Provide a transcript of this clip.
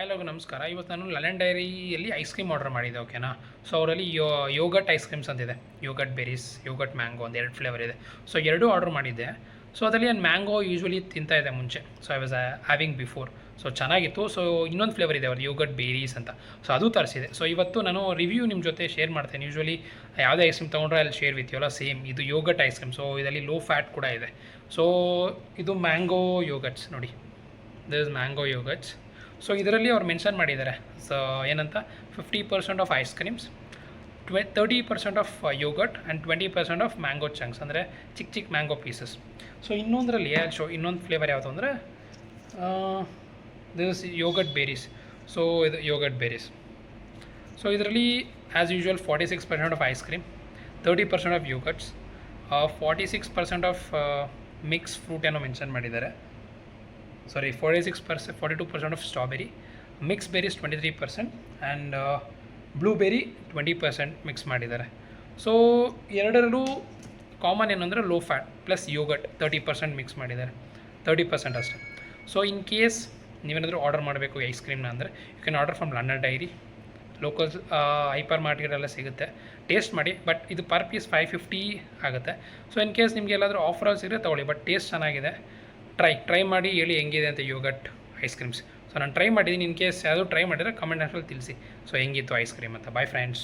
ಎಲ್ಲರಿಗೂ ನಮಸ್ಕಾರ. ಇವತ್ತು ನಾನು ಲಂಡನ್ ಡೈರಿಯಲ್ಲಿ ಐಸ್ ಕ್ರೀಮ್ ಆರ್ಡರ್ ಮಾಡಿದ್ದೆ, ಓಕೆನಾ. ಸೊ ಅವರಲ್ಲಿ ಯೋಗಟ್ ಐಸ್ ಕ್ರೀಮ್ಸ್ ಅಂತಿದೆ, ಯೋಗಟ್ ಬೆರೀಸ್, ಯೋಗಟ್ ಮ್ಯಾಂಗೋ ಒಂದು ಎರಡು ಫ್ಲೇವರ್ ಇದೆ. ಸೊ ಎರಡೂ ಆರ್ಡರ್ ಮಾಡಿದ್ದೆ. ಸೊ ಅದರಲ್ಲಿ ನಾನು ಮ್ಯಾಂಗೋ ಯೂಶ್ವಲಿ ತಿಂತಾ ಇದ್ದೆ ಮುಂಚೆ, so I was having before. So ಚೆನ್ನಾಗಿತ್ತು. ಸೊ ಇನ್ನೊಂದು ಫ್ಲೇವರ್ ಇದೆ ಅವ್ರದ್ದು, ಯೋಗಟ್ ಬೇರೀಸ್ ಅಂತ. ಸೊ ಅದು ತರಿಸಿದೆ. ಸೊ ಇವತ್ತು ನಾನು ರಿವ್ಯೂ ನಿಮ್ಮ ಜೊತೆ ಶೇರ್ ಮಾಡ್ತೇನೆ. ಯೂಶ್ವಲಿ ಯಾವುದೇ ಐಸ್ ಕ್ರೀಮ್ ತೊಗೊಂಡ್ರೆ ಅಲ್ಲಿ ಶೇರ್ ವಿತ್ ಅಲ್ಲ, ಸೇಮ್ ಇದು ಯೋಗಟ್ ಐಸ್ ಕ್ರೀಮ್. ಸೊ ಇದರಲ್ಲಿ ಲೋ ಫ್ಯಾಟ್ ಕೂಡ ಇದೆ. ಸೊ ಇದು ಮ್ಯಾಂಗೋ ಯೋಗಟ್ಸ್ ನೋಡಿ, ದಿಸ್ ಇಸ್ ಮ್ಯಾಂಗೋ ಯೋಗಟ್ಸ್. ಸೊ ಇದರಲ್ಲಿ ಅವ್ರು ಮೆನ್ಷನ್ ಮಾಡಿದ್ದಾರೆ, ಸೊ ಏನಂತ 50% of ice creams, 30% of yoghurt and 20% of mango chunks, ಅಂದರೆ ಚಿಕ್ಕ ಚಿಕ್ಕ ಮ್ಯಾಂಗೋ ಪೀಸಸ್. ಸೊ ಇನ್ನೊಂದರಲ್ಲಿ ಇನ್ನೊಂದು ಫ್ಲೇವರ್ ಯಾವುದು ಅಂದರೆ ದಿಸ್ ಯೋಗಟ್ ಬೇರೀಸ್. ಸೊ ಇದು ಯೋಗಟ್ ಬೇರೀಸ್. ಸೊ ಇದರಲ್ಲಿ as usual 46% of ice cream, 30% of yogurts, 46% of mix fruit ಏನೋ ಮೆನ್ಷನ್ ಮಾಡಿದ್ದಾರೆ. 42% of strawberry, mix berries 23% and blueberry 20% mix ಮಾಡಿದ್ದಾರೆ. ಸೊ ಎರಡರಲ್ಲೂ ಕಾಮನ್ ಏನಂದರೆ low fat plus yogurt 30% mix ಮಾಡಿದ್ದಾರೆ, 30% ಅಷ್ಟೇ. So in case ನೀವೇನಾದರೂ order ಮಾಡಬೇಕು ಐಸ್ ಕ್ರೀಮ್ನ ಅಂದರೆ you can order from London Dairy. Locals hyper ಮಾರ್ಕೆಟೆಲ್ಲ ಸಿಗುತ್ತೆ, ಟೇಸ್ಟ್ ಮಾಡಿ. ಬಟ್ ಇದು ಪರ್ ಪೀಸ್ 550 ಆಗುತ್ತೆ. ಸೊ ಇನ್ ಕೇಸ್ ನಿಮಗೆ ಎಲ್ಲಾದರೂ ಆಫರಲ್ಲಿ ಸಿಗರೆ ತೊಗೊಳ್ಳಿ, ಬಟ್ ಟೇಸ್ಟ್ ಚೆನ್ನಾಗಿದೆ. ಟ್ರೈ ಮಾಡಿ ಹೇಳಿ ಹೆಂಗಿದೆ ಅಂತ ಯೋಗಟ್ ಐಸ್ ಕ್ರೀಮ್ಸ್. ಸೊ ನಾನು ಟ್ರೈ ಮಾಡಿದ್ದೀನಿ. ಇನ್ ಕೇಸ್ ಯಾವುದೂ ಟ್ರೈ ಮಾಡಿದರೆ ಕಮೆಂಟ್ ಹಾಕಲ್ಲಿ ತಿಳಿಸಿ ಸೊ ಹೆಂಗಿತ್ತು ಐಸ್ ಕ್ರೀಮ್ ಅಂತ. By friends.